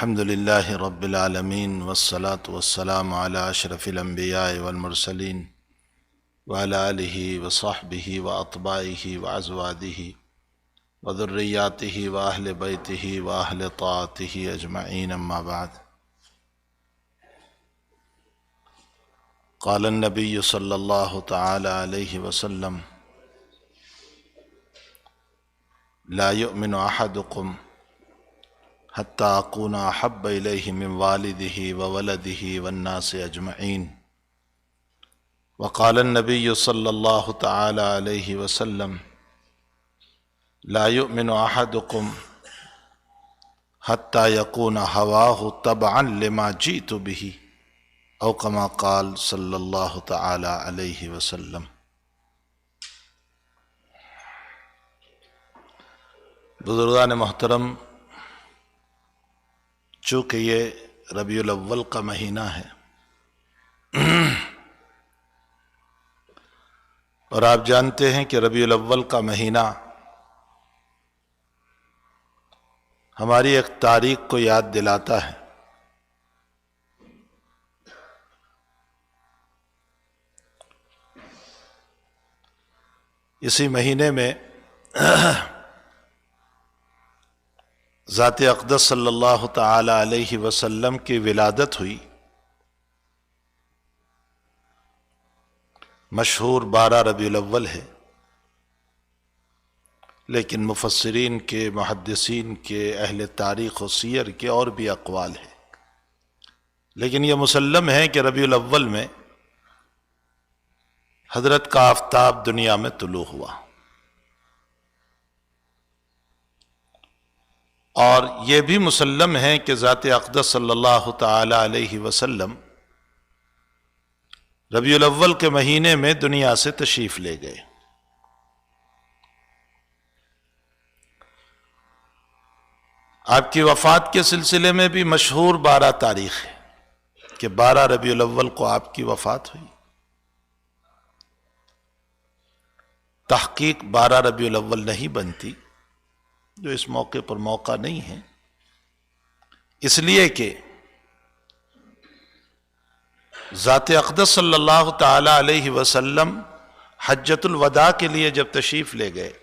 الحمد لله رب العالمين والصلاة والسلام على أشرف الأنبياء والمرسلين وعلى آله وصحبه وأطباعه وأزواجه وذرياته وأهل بيته وأهل طاعته أجمعين، أما بعد. قال النبي صلى الله تعالى عليه وسلم: لا يؤمن أحدكم حتى أكون أحب إليه من والده وولده والناس أجمعين. وقال النبي صلى الله تعالى عليه وسلم: لا يؤمن أحدكم حتى يكون هواه تبعا لما جئت به، أو كما قال صلی اللہ تعالی علیہ وسلم. بزرگان محترم، چونکہ یہ ربیع الاول کا مہینہ ہے اور آپ جانتے ہیں کہ ربیع الاول کا مہینہ ہماری ایک تاریخ کو یاد دلاتا ہے. اسی مہینے میں ذات اقدس صلی اللہ تعالی علیہ وسلم کی ولادت ہوئی. مشہور 12 ربیع الاول ہے، لیکن مفسرین کے، محدثین کے، اہل تاریخ و سیر کے اور بھی اقوال ہیں. لیکن یہ مسلم ہے کہ ربیع الاول میں حضرت کا آفتاب دنیا میں طلوع ہوا، اور یہ بھی مسلم ہے کہ ذات اقدس صلی اللہ تعالی علیہ وسلم ربیع الاول کے مہینے میں دنیا سے تشریف لے گئے. آپ کی وفات کے سلسلے میں بھی مشہور 12 تاریخ ہے کہ 12 ربیع الاول کو آپ کی وفات ہوئی. تحقیق 12 ربیع الاول نہیں بنتی، جو اس موقع پر موقع نہیں ہے، اس لیے کہ ذات اقدس صلی اللہ تعالی علیہ وسلم حجۃ الوداع کے لیے جب تشریف لے گئے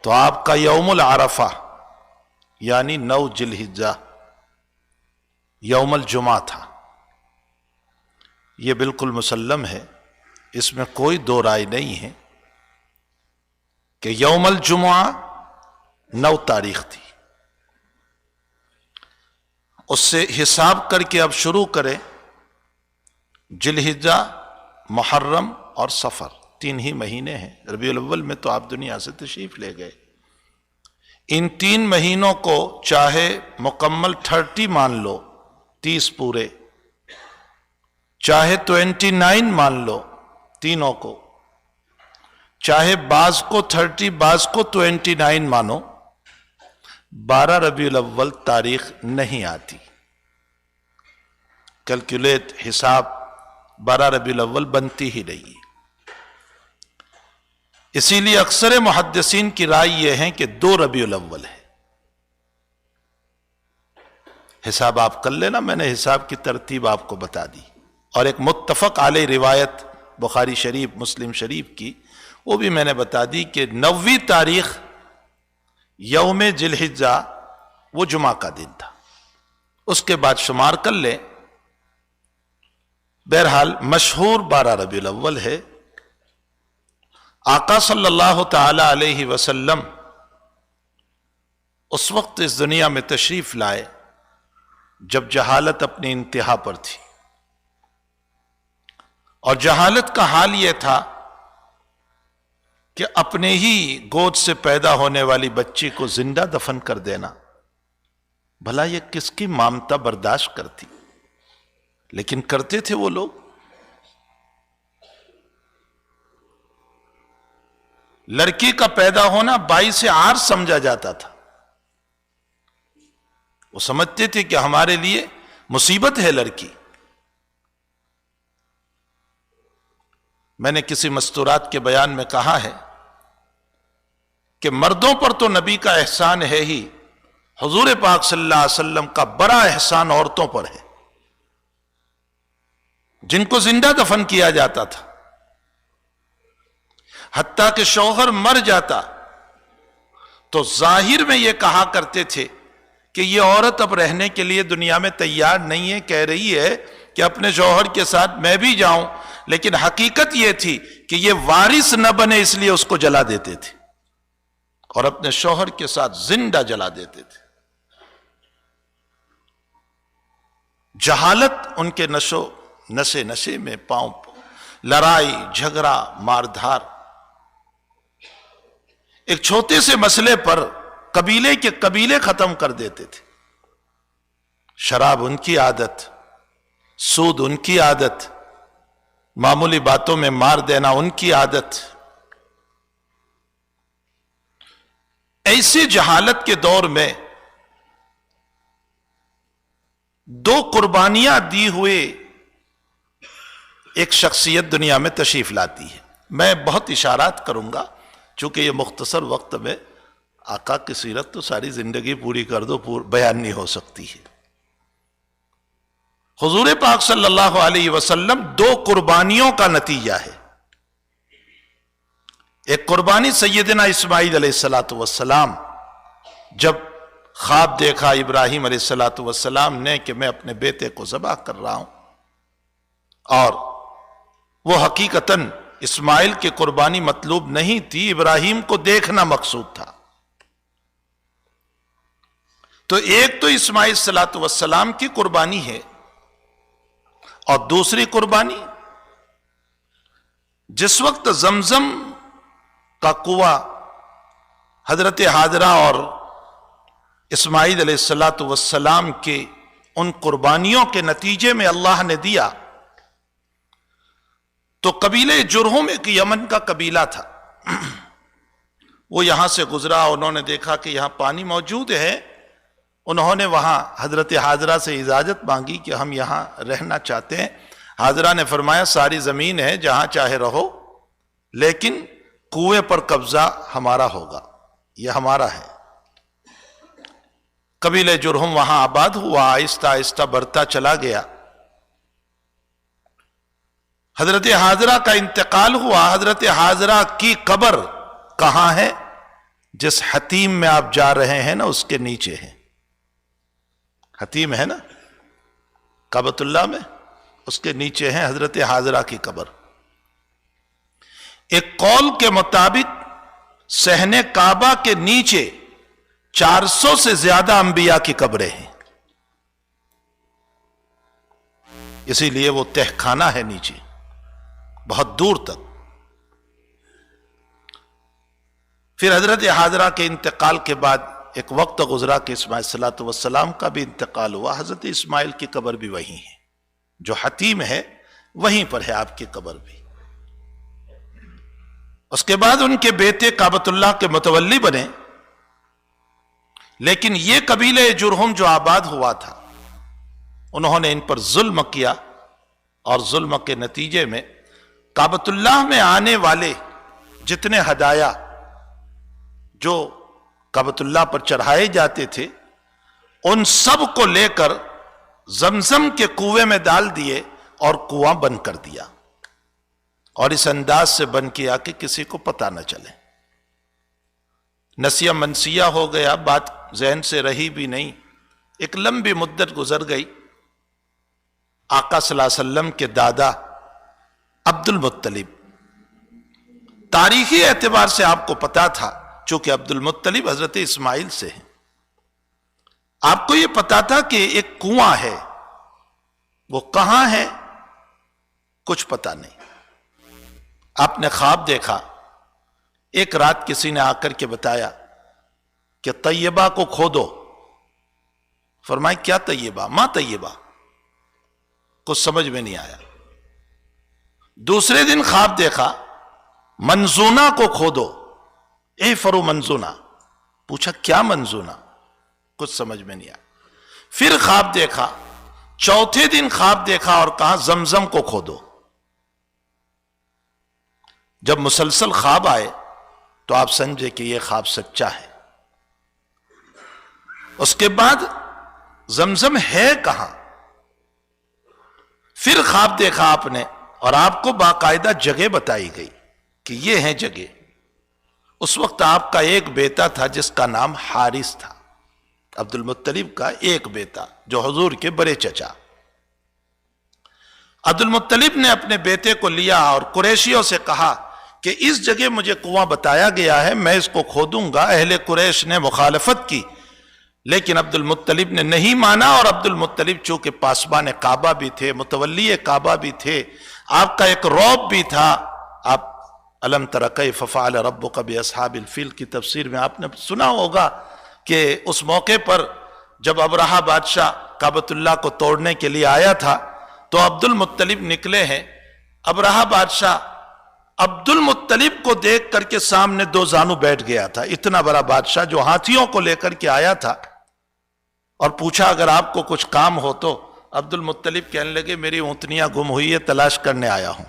تو آپ کا یوم العرفہ یعنی 9 ذی الحجہ یوم الجمعہ تھا. یہ بالکل مسلم ہے، اس میں کوئی دو رائے نہیں ہے کہ یوم الجمعہ 9 تاریخ تھی. اس سے حساب کر کے اب شروع کریں. ذی الحجہ، محرم اور صفر 3 ہی مہینے ہیں. ربیع الاول میں تو آپ دنیا سے تشریف لے گئے. ان 3 مہینوں کو چاہے مکمل 30 مان لو، 30 پورے، چاہے 29 مان لو تینوں کو، چاہے بعض کو 30 بعض کو 29 مانو، 12 ربیع الاول تاریخ نہیں آتی. کیلکولیٹ، حساب 12 ربیع الاول بنتی ہی نہیں. اسی لیے اکثر محدثین کی رائے یہ ہے کہ 2 ربیع الاول ہے. حساب آپ کر لینا، میں نے حساب کی ترتیب آپ کو بتا دی. اور ایک متفق علیہ روایت بخاری شریف، مسلم شریف کی، وہ بھی میں نے بتا دی کہ 9ویں تاریخ یوم ذی الحجہ وہ جمعہ کا دن تھا. اس کے بعد شمار کر لیں. بہرحال مشہور 12 ربیع الاول ہے. آقا صلی اللہ تعالی علیہ وسلم اس وقت اس دنیا میں تشریف لائے جب جہالت اپنی انتہا پر تھی، اور جہالت کا حال یہ تھا کہ اپنے ہی گود سے پیدا ہونے والی بچی کو زندہ دفن کر دینا، بھلا یہ کس کی مامتا برداشت کرتی؟ لیکن کرتے تھے وہ لوگ. لڑکی کا پیدا ہونا باعث عار سمجھا جاتا تھا. وہ سمجھتے تھے کہ ہمارے لیے مصیبت ہے لڑکی. میں نے کسی مستورات کے بیان میں کہا ہے کہ مردوں پر تو نبی کا احسان ہے ہی، حضور پاک صلی اللہ علیہ وسلم کا بڑا احسان عورتوں پر ہے، جن کو زندہ دفن کیا جاتا تھا، حتیٰ کہ شوہر مر جاتا تو ظاہر میں یہ کہا کرتے تھے کہ یہ عورت اب رہنے کے لیے دنیا میں تیار نہیں ہے، کہہ رہی ہے کہ اپنے شوہر کے ساتھ میں بھی جاؤں، لیکن حقیقت یہ تھی کہ یہ وارث نہ بنے، اس لیے اس کو جلا دیتے تھے اور اپنے شوہر کے ساتھ زندہ جلا دیتے تھے۔ جہالت ان کے نشے میں پاؤں، لڑائی جھگڑا مار دھار، ایک چھوٹے سے مسئلے پر قبیلے کے قبیلے ختم کر دیتے تھے۔ شراب ان کی عادت، سود ان کی عادت، معمولی باتوں میں مار دینا ان کی عادت۔ ایسی جہالت کے دور میں دو قربانیاں دی ہوئے ایک شخصیت دنیا میں تشریف لاتی ہے۔ میں بہت اشارات کروں گا، چونکہ یہ مختصر وقت میں آقا کی سیرت تو ساری زندگی پوری کر دو بیان نہیں ہو سکتی ہے۔ حضور پاک صلی اللہ علیہ وسلم دو قربانیوں کا نتیجہ ہے۔ ایک قربانی سیدنا اسماعیل علیہ السلام، جب خواب دیکھا ابراہیم علیہ السلام نے کہ میں اپنے بیٹے کو ذبح کر رہا ہوں، اور وہ حقیقتاً اسماعیل کی قربانی مطلوب نہیں تھی، ابراہیم کو دیکھنا مقصود تھا۔ تو ایک تو اسماعیل صلاۃ والسلام کی قربانی ہے، اور دوسری قربانی جس وقت زمزم کا کنواں حضرت حاجرہ اور اسماعیل علیہ السلام کے ان قربانیوں کے نتیجے میں اللہ نے دیا، تو قبیلہ جرہم ایک یمن کا قبیلہ تھا، وہ یہاں سے گزرا، انہوں نے دیکھا کہ یہاں پانی موجود ہے، انہوں نے وہاں حضرت حاجرہ سے اجازت مانگی کہ ہم یہاں رہنا چاہتے ہیں۔ حاجرہ نے فرمایا ساری زمین ہے، جہاں چاہے رہو، لیکن کنویں پر قبضہ ہمارا ہوگا، یہ ہمارا ہے۔ قبیلہ جرہم وہاں آباد ہوا، آہستہ آہستہ بڑھتا چلا گیا۔ حضرت حاجرہ کا انتقال ہوا۔ حضرت حاجرہ کی قبر کہاں ہے؟ جس حتیم میں آپ جا رہے ہیں نا، اس کے نیچے ہے۔ حتیم ہے نا کعبۃ اللہ میں، اس کے نیچے ہے حضرت حاجرہ کی قبر۔ ایک قول کے مطابق صحن کعبہ کے نیچے 400 سے زیادہ انبیاء کی قبریں ہیں، اسی لیے وہ تہخانہ ہے نیچے بہت دور تک۔ پھر حضرت حاجرہ کے انتقال کے بعد ایک وقت گزرا کہ اسماعیل صلاۃ والسلام کا بھی انتقال ہوا۔ حضرت اسماعیل کی قبر بھی وہیں ہے، جو حتیم ہے وہیں پر ہے آپ کی قبر بھی۔ اس کے بعد ان کے بیٹے کعبۃ اللہ کے متولی بنے، لیکن یہ قبیلہ جرہم جو آباد ہوا تھا، انہوں نے ان پر ظلم کیا، اور ظلم کے نتیجے میں کعبۃ اللہ میں آنے والے جتنے ہدایا جو کعبۃ اللہ پر چڑھائے جاتے تھے، ان سب کو لے کر زمزم کے کنویں میں ڈال دیے اور کنواں بند کر دیا، اور اس انداز سے بند کیا کہ کسی کو پتہ نہ چلے۔ نسیہ منسیہ ہو گیا، بات ذہن سے رہی بھی نہیں۔ ایک لمبی مدت گزر گئی۔ آقا صلی اللہ علیہ وسلم کے دادا عبد المطلب، تاریخی اعتبار سے آپ کو پتا تھا، چونکہ عبد المطلب حضرت اسماعیل سے ہیں، آپ کو یہ پتا تھا کہ ایک کنواں ہے، وہ کہاں ہے کچھ پتا نہیں۔ آپ نے خواب دیکھا، ایک رات کسی نے آ کر کے بتایا کہ طیبہ کو کھودو۔ فرمائے کیا طیبہ؟ ماں طیبہ، کچھ سمجھ میں نہیں آیا۔ دوسرے دن خواب دیکھا، منزونہ کو کھودو، اے فرو منزونہ۔ پوچھا کیا منزونہ؟ کچھ سمجھ میں نہیں آیا۔ پھر خواب دیکھا، چوتھے دن خواب دیکھا اور کہا زمزم کو کھودو۔ جب مسلسل خواب آئے تو آپ سمجھے کہ یہ خواب سچا ہے۔ اس کے بعد زمزم ہے کہاں؟ پھر خواب دیکھا آپ نے اور آپ کو باقاعدہ جگہ بتائی گئی کہ یہ ہیں جگہ. اس وقت آپ کا ایک بیٹا تھا جس کا نام حارث تھا، عبد المطلب کا ایک بیٹا جو حضور کے بڑے چچا. عبد المطلب نے اپنے بیٹے کو لیا اور قریشیوں سے کہا کہ اس جگہ مجھے کنواں بتایا گیا ہے، میں اس کو کھودوں گا. اہل قریش نے مخالفت کی لیکن عبد المطلب نے نہیں مانا، اور عبد المطلب چونکہ پاسبان کعبہ بھی تھے، متولی کعبہ بھی تھے، آپ کا ایک رعب بھی تھا. آپ الم تر کیف فعل ربک باصحاب الفیل کی تفسیر میں آپ نے سنا ہوگا کہ اس موقع پر جب ابرہہ بادشاہ کعبۃ اللہ کو توڑنے کے لیے آیا تھا تو عبد المطلب نکلے ہیں. ابرہہ بادشاہ عبد المطلب کو دیکھ کر کے سامنے دو زانو بیٹھ گیا تھا. اتنا بڑا بادشاہ جو ہاتھیوں کو لے کر کے آیا تھا، اور پوچھا اگر آپ کو کچھ کام ہو تو. عبد المطلب کہنے لگے میری اونٹنیاں گم ہوئی ہے، تلاش کرنے آیا ہوں.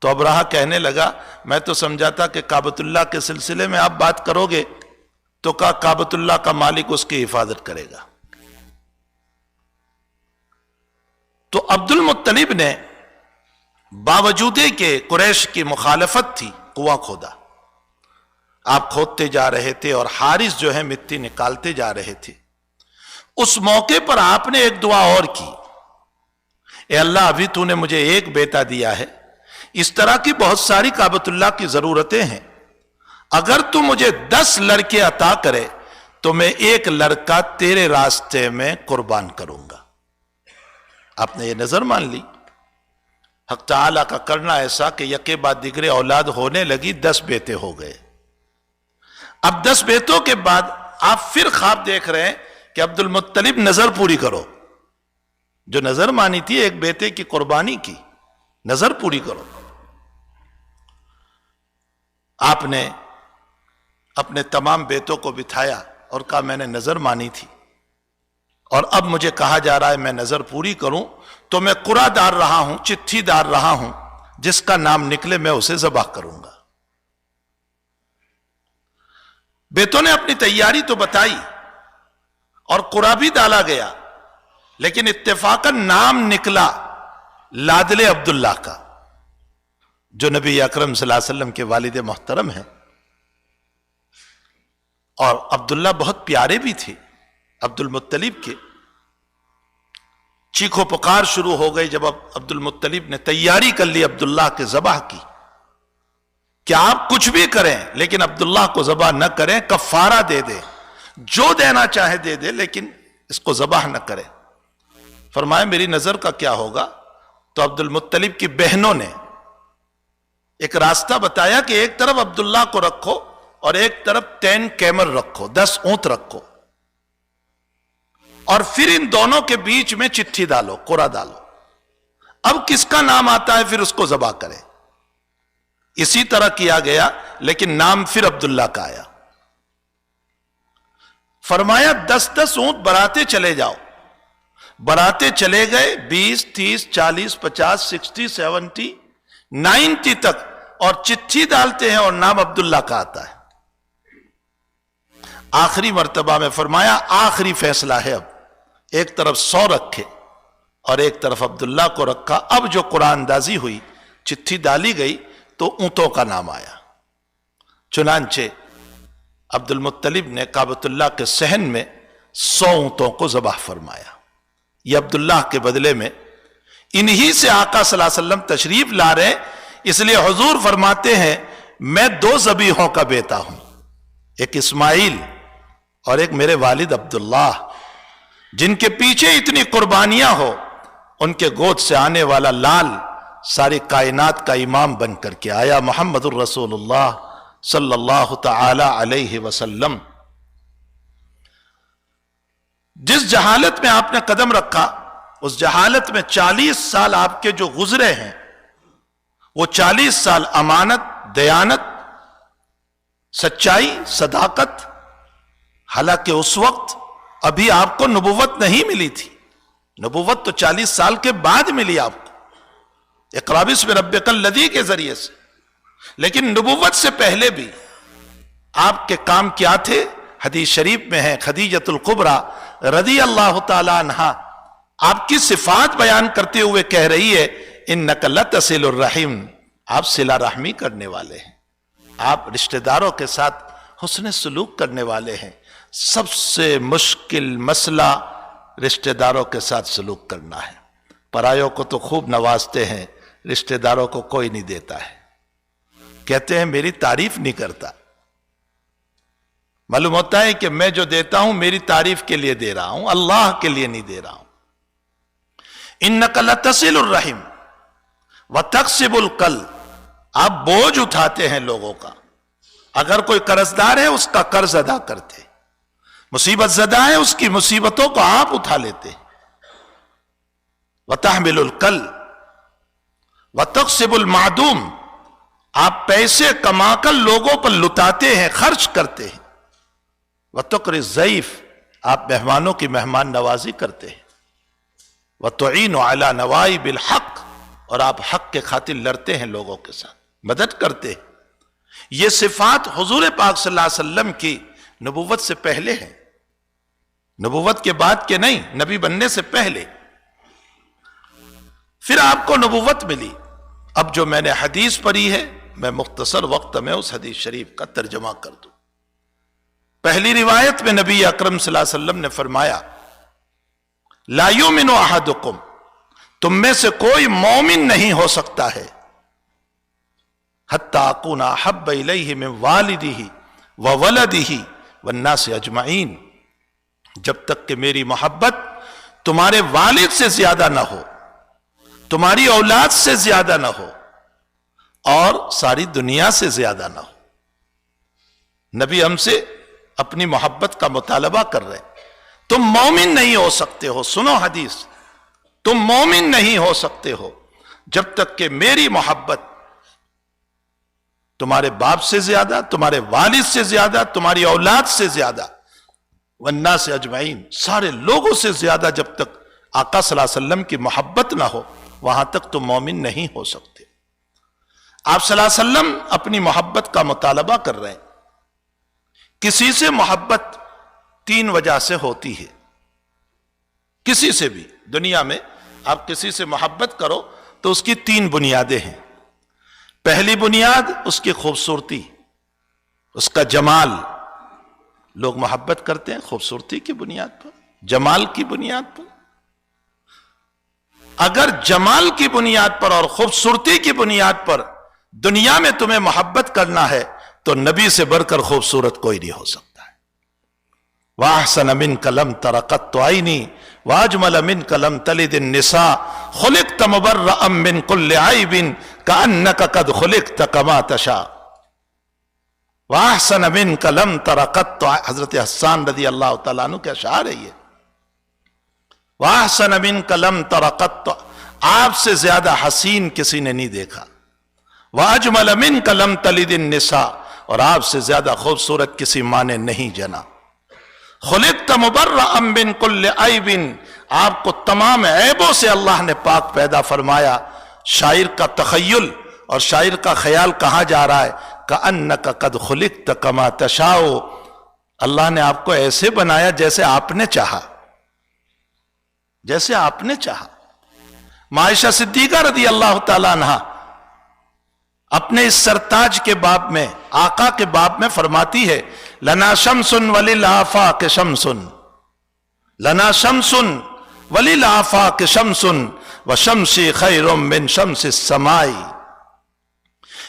تو ابرہہ کہنے لگا میں تو سمجھا تھا کہ کعبۃ اللہ کے سلسلے میں آپ بات کرو گے، تو کہا کعبۃ اللہ کا مالک اس کی حفاظت کرے گا. تو عبد المطلب نے باوجود کہ قریش کی مخالفت تھی کنواں کھودا. آپ کھودتے جا رہے تھے اور حارث جو ہے مٹی نکالتے جا رہے تھے. اس موقع پر آپ نے ایک دعا اور کی، اے اللہ ابھی تو نے مجھے ایک بیٹا دیا ہے، اس طرح کی بہت ساری کعبۃ اللہ کی ضرورتیں ہیں، اگر تو مجھے 10 لڑکے عطا کرے تو میں ایک لڑکا تیرے راستے میں قربان کروں گا. آپ نے یہ نظر مان لی. حق تعالیٰ کا کرنا ایسا کہ یکے بعد دیگرے اولاد ہونے لگی، 10 بیٹے ہو گئے. اب 10 بیٹوں کے بعد آپ پھر خواب دیکھ رہے ہیں کہ عبد المطلب نظر پوری کرو. جو نظر مانی تھی ایک بیٹے کی قربانی کی، نظر پوری کرو. آپ نے اپنے تمام بیٹوں کو بٹھایا اور کہا میں نے نظر مانی تھی اور اب مجھے کہا جا رہا ہے میں نظر پوری کروں، تو میں قرعہ دار رہا ہوں، چٹھی دار رہا ہوں، جس کا نام نکلے میں اسے ذبح کروں گا. بیٹوں نے اپنی تیاری تو بتائی اور قرعہ بھی ڈالا گیا، لیکن اتفاقاً نام نکلا لادل عبداللہ کا، جو نبی اکرم صلی اللہ علیہ وسلم کے والد محترم ہیں. اور عبداللہ بہت پیارے بھی تھے عبد المطلب کے. چیخو پکار شروع ہو گئی جب عبد المطلب نے تیاری کر لی عبداللہ کے ذبح کی کہ آپ کچھ بھی کریں لیکن عبداللہ کو ذبح نہ کریں، کفارہ دے دے، جو دینا چاہے دے دے، لیکن اس کو ذبح نہ کرے. فرمایا میری نظر کا کیا ہوگا؟ تو عبد المطلب کی بہنوں نے ایک راستہ بتایا کہ ایک طرف عبداللہ کو رکھو اور ایک طرف 10 کیمل رکھو، 10 اونٹ رکھو، اور پھر ان دونوں کے بیچ میں چٹھی ڈالو، قرعہ ڈالو. اب کس کا نام آتا ہے پھر اس کو ذبح کرے. اسی طرح کیا گیا، لیکن نام پھر عبداللہ کا آیا. فرمایا 10 اونٹ بڑھاتے چلے جاؤ. بڑھاتے چلے گئے 20 30 40 50 60 70 90 تک، اور چٹھی ڈالتے ہیں اور نام عبداللہ کا آتا ہے. آخری مرتبہ میں فرمایا آخری فیصلہ ہے، اب ایک طرف 100 رکھے اور ایک طرف عبداللہ کو رکھا. اب جو قرآن اندازی ہوئی، چٹھی ڈالی گئی تو اونٹوں کا نام آیا. چنانچہ عبد المطلب نے کعبۃ اللہ کے صحن میں 100 اونٹوں کو ذبح فرمایا. یہ عبداللہ کے بدلے میں انہی سے آقا صلی اللہ علیہ وسلم تشریف لا رہے. اس لیے حضور فرماتے ہیں میں 2 ذبیحوں کا بیٹا ہوں، ایک اسماعیل اور ایک میرے والد عبداللہ، جن کے پیچھے اتنی قربانیاں ہو. ان کے گود سے آنے والا لال ساری کائنات کا امام بن کر کے آیا، محمد الرسول اللہ صلی اللہ تعالی علیہ وسلم. جس جہالت میں آپ نے قدم رکھا، اس جہالت میں 40 سال آپ کے جو گزرے ہیں، وہ 40 سال امانت، دیانت، سچائی، صداقت. حالانکہ اس وقت ابھی آپ کو نبوت نہیں ملی تھی، نبوت تو 40 سال کے بعد ملی آپ کو، اقرا باسم ربک الذی کے ذریعے سے. لیکن نبوت سے پہلے بھی آپ کے کام کیا تھے؟ حدیث شریف میں ہے خدیجۃ الکبریٰ رضی اللہ تعالی عنہا آپ کی صفات بیان کرتے ہوئے کہہ رہی ہے انک لتصل الرحم، آپ صلہ رحمی کرنے والے ہیں، آپ رشتہ داروں کے ساتھ حسن سلوک کرنے والے ہیں۔ سب سے مشکل مسئلہ رشتہ داروں کے ساتھ سلوک کرنا ہے۔ پرایوں کو تو خوب نوازتے ہیں، رشتہ داروں کو کوئی نہیں دیتا ہے، کہتے ہیں میری تعریف نہیں کرتا۔ معلوم ہوتا ہے کہ میں جو دیتا ہوں میری تعریف کے لیے دے رہا ہوں، اللہ کے لیے نہیں دے رہا ہوں۔ انک لتصل الرحم وتکسب الکل، آپ بوجھ اٹھاتے ہیں لوگوں کا، اگر کوئی قرضدار ہے اس کا قرض ادا کرتے، مصیبت زدہ ہے اس کی مصیبتوں کو آپ اٹھا لیتے، وتحمل الکل وتکسب المعدوم، آپ پیسے کما کر لوگوں پر لٹاتے ہیں، خرچ کرتے ہیں، وتقری الضیف، آپ مہمانوں کی مہمان نوازی کرتے ہیں، وتعین علی نوائب الحق، اور آپ حق کے خاطر لڑتے ہیں لوگوں کے ساتھ، مدد کرتے ہیں۔ یہ صفات حضور پاک صلی اللہ علیہ وسلم کی نبوت سے پہلے ہیں، نبوت کے بعد کے نہیں، نبی بننے سے پہلے۔ پھر آپ کو نبوت ملی۔ اب جو میں نے حدیث پڑھی ہے میں مختصر وقت میں اس حدیث شریف کا ترجمہ کر دوں۔ پہلی روایت میں نبی اکرم صلی اللہ علیہ وسلم نے فرمایا لا یؤمن احدکم، تم میں سے کوئی مومن نہیں ہو سکتا ہے حتی اکون احب الیہ من والدہ وولدہ والناس اجمعین، جب تک کہ میری محبت تمہارے والد سے زیادہ نہ ہو، تمہاری اولاد سے زیادہ نہ ہو، اور ساری دنیا سے زیادہ نہ ہو۔ نبی ہم سے اپنی محبت کا مطالبہ کر رہے ہیں۔ تم مومن نہیں ہو سکتے ہو، سنو حدیث، تم مومن نہیں ہو سکتے ہو جب تک کہ میری محبت تمہارے باپ سے زیادہ، تمہارے والد سے زیادہ، تمہاری اولاد سے زیادہ، والناس اجمعین، سارے لوگوں سے زیادہ جب تک آقا صلی اللہ علیہ وسلم کی محبت نہ ہو وہاں تک تم مومن نہیں ہو سکتے۔ آپ صلی اللہ علیہ وسلم اپنی محبت کا مطالبہ کر رہے ہیں۔ کسی سے محبت تین وجہ سے ہوتی ہے، کسی سے بھی دنیا میں آپ کسی سے محبت کرو تو اس کی تین بنیادیں ہیں۔ پہلی بنیاد اس کی خوبصورتی، اس کا جمال، لوگ محبت کرتے ہیں خوبصورتی کی بنیاد پر، جمال کی بنیاد پر۔ اگر جمال کی بنیاد پر اور خوبصورتی کی بنیاد پر دنیا میں تمہیں محبت کرنا ہے تو نبی سے بڑھ کر خوبصورت کوئی نہیں ہو سکتا ہے۔ وَأَحْسَنَ مِنْكَ لَمْ تَرَ قَطُّ عَيْنِي وَأَجْمَلَ مِنْكَ لَمْ تَلِدِ النِّسَاءُ خُلِقْتَ مُبَرَّأً مِنْ كُلِّ عَيْبٍ كَأَنَّكَ قَدْ خُلِقْتَ كَمَا تَشَاءُ وَأَحْسَنَ مِنْكَ لَمْ تَرَ قَطُّ، حضرت حسان رضی اللہ تعالیٰ عنہ کے اشعار ہے یہ۔ وَأَحْسَنَ مِنْكَ لَمْ تَرَ قَطُّ، آپ سے زیادہ حسین کسی نے نہیں دیکھا۔ وَأَجْمَلَ مِنْكَ لَمْ تَلِدِ النِّسَاءُ، اور آپ سے زیادہ خوبصورت کسی ماں نے نہیں جنا۔ خُلِقْتَ مُبَرَّأً مِنْ كُلِّ عَيْبٍ، آپ کو تمام عیبوں سے اللہ نے پاک پیدا فرمایا۔ شاعر کا تخیل اور شاعر کا خیال کہاں جا رہا ہے؟ کأنک قد خلقت کما تشاء، اللہ نے آپ کو ایسے بنایا جیسے آپ نے چاہا، جیسے آپ نے چاہا۔ عائشہ صدیقہ رضی اللہ تعالی عنہا اپنے اس سرتاج کے باب میں، آقا کے باب میں فرماتی ہے لنا شمس وللآفاق شمس، لنا شمس وللآفاق شمس وشمسی خیر من شمس السماء،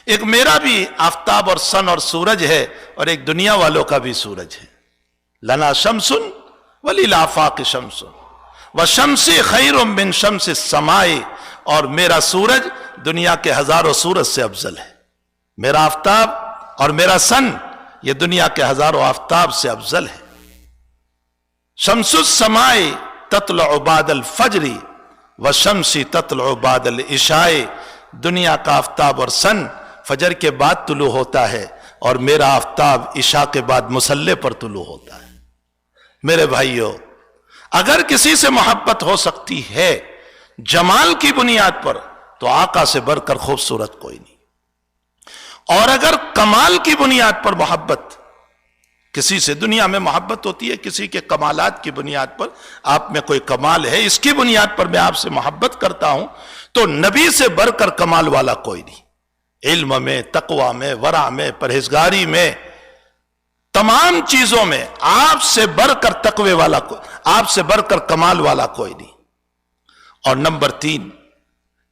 ایک میرا بھی آفتاب اور سن اور سورج ہے اور ایک دنیا والوں کا بھی سورج ہے۔ لنا شمس وللآفاق شمس وشمسی خیر من شمس السماء، اور میرا سورج دنیا کے ہزاروں سورج سے افضل ہے، میرا آفتاب اور میرا سن یہ دنیا کے ہزاروں آفتاب سے افضل ہے۔ شمس السماء تطلع بعد الفجر وشمسی تطلع بعد العشاء، دنیا کا آفتاب اور سن فجر کے بعد طلوع ہوتا ہے اور میرا آفتاب عشاء کے بعد مصلی پر طلوع ہوتا ہے۔ میرے بھائیو، اگر کسی سے محبت ہو سکتی ہے جمال کی بنیاد پر تو آقا سے بڑھ کر خوبصورت کوئی نہیں، اور اگر کمال کی بنیاد پر محبت کسی سے دنیا میں محبت ہوتی ہے کسی کے کمالات کی بنیاد پر، آپ میں کوئی کمال ہے اس کی بنیاد پر میں آپ سے محبت کرتا ہوں، تو نبی سے بڑھ کر کمال والا کوئی نہیں، علم میں، تقوی میں، ورع میں، پرہیزگاری میں، تمام چیزوں میں آپ سے بڑھ کر تقوی والا آپ سے بڑھ کر کمال والا کوئی نہیں۔ اور نمبر 3،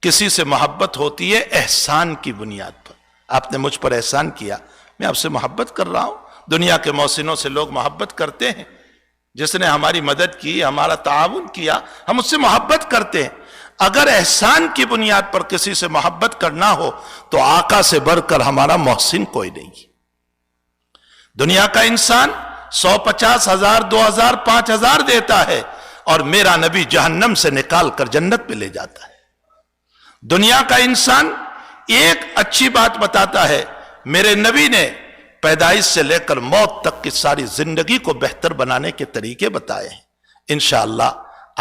کسی سے محبت ہوتی ہے احسان کی بنیاد پر، آپ نے مجھ پر احسان کیا، میں آپ سے محبت کر رہا ہوں۔ دنیا کے محسنوں سے لوگ محبت کرتے ہیں، جس نے ہماری مدد کی، ہمارا تعاون کیا، ہم اس سے محبت کرتے ہیں۔ اگر احسان کی بنیاد پر کسی سے محبت کرنا ہو تو آقا سے بڑھ کر ہمارا محسن کوئی نہیں۔ دنیا کا انسان 150 ہزار 2000 5000 دیتا ہے اور میرا نبی جہنم سے نکال کر جنت پہ لے جاتا ہے۔ دنیا کا انسان ایک اچھی بات بتاتا ہے، میرے نبی نے پیدائش سے لے کر موت تک کی ساری زندگی کو بہتر بنانے کے طریقے بتائے ہیں۔ انشاءاللہ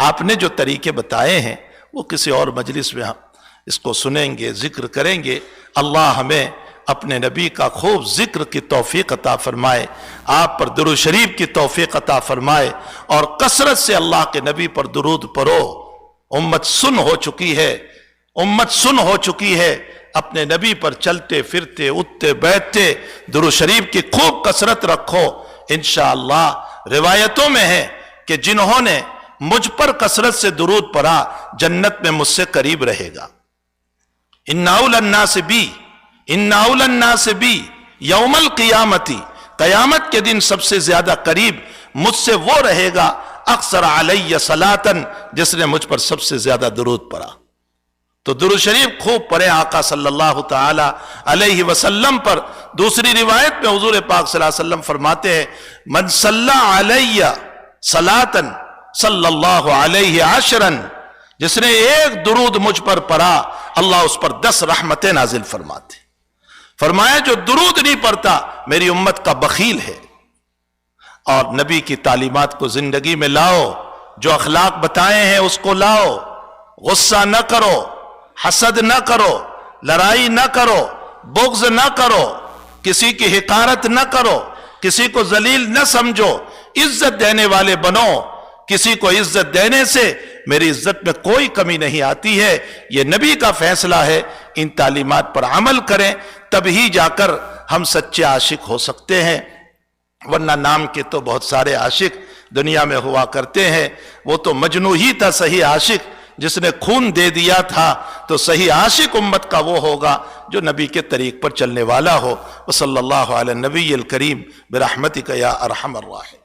آپ نے جو طریقے بتائے ہیں وہ کسی اور مجلس میں ہم اس کو سنیں گے، ذکر کریں گے۔ اللہ ہمیں اپنے نبی کا خوب ذکر کی توفیق عطا فرمائے، آپ پر درود شریف کی توفیق عطا فرمائے، اور کثرت سے اللہ کے نبی پر درود پڑھو۔ امت سن ہو چکی ہے، امت سن ہو چکی ہے، اپنے نبی پر چلتے پھرتے اٹھتے بیٹھتے درود شریف کی خوب کثرت رکھو۔ انشاءاللہ روایتوں میں ہے کہ جنہوں نے مجھ پر کثرت سے درود پڑھا جنت میں مجھ سے قریب رہے گا۔ ان اول الناس بی، ان اول الناس بی یوم القیامتی، قیامت کے دن سب سے زیادہ قریب مجھ سے وہ رہے گا اکثر علی صلاۃً، جس نے مجھ پر سب سے زیادہ درود پڑھا۔ تو درود شریف خوب پڑھیں آقا صلی اللہ تعالی علیہ وسلم پر۔ دوسری روایت میں حضور پاک صلی اللہ علیہ وسلم فرماتے ہیں، من صلی علی صلاۃً صلی اللہ علیہ عشراً، جس نے ایک درود مجھ پر پڑھا اللہ اس پر 10 رحمتیں نازل فرماتے۔ فرمایا جو درود نہیں پڑھتا میری امت کا بخیل ہے۔ اور نبی کی تعلیمات کو زندگی میں لاؤ، جو اخلاق بتائے ہیں اس کو لاؤ، غصہ نہ کرو، حسد نہ کرو، لڑائی نہ کرو، بغض نہ کرو، کسی کی حقارت نہ کرو، کسی کو ذلیل نہ سمجھو، عزت دینے والے بنو۔ کسی کو عزت دینے سے میری عزت میں کوئی کمی نہیں آتی ہے، یہ نبی کا فیصلہ ہے۔ ان تعلیمات پر عمل کریں تب ہی جا کر ہم سچے عاشق ہو سکتے ہیں، ورنہ نام کے تو بہت سارے عاشق دنیا میں ہوا کرتے ہیں۔ وہ تو مجنو ہی تھا صحیح عاشق، جس نے خون دے دیا تھا۔ تو صحیح عاشق امت کا وہ ہوگا جو نبی کے طریق پر چلنے والا ہو۔ وصلی اللہ علی النبی الکریم برحمتک یا ارحم الراحمین۔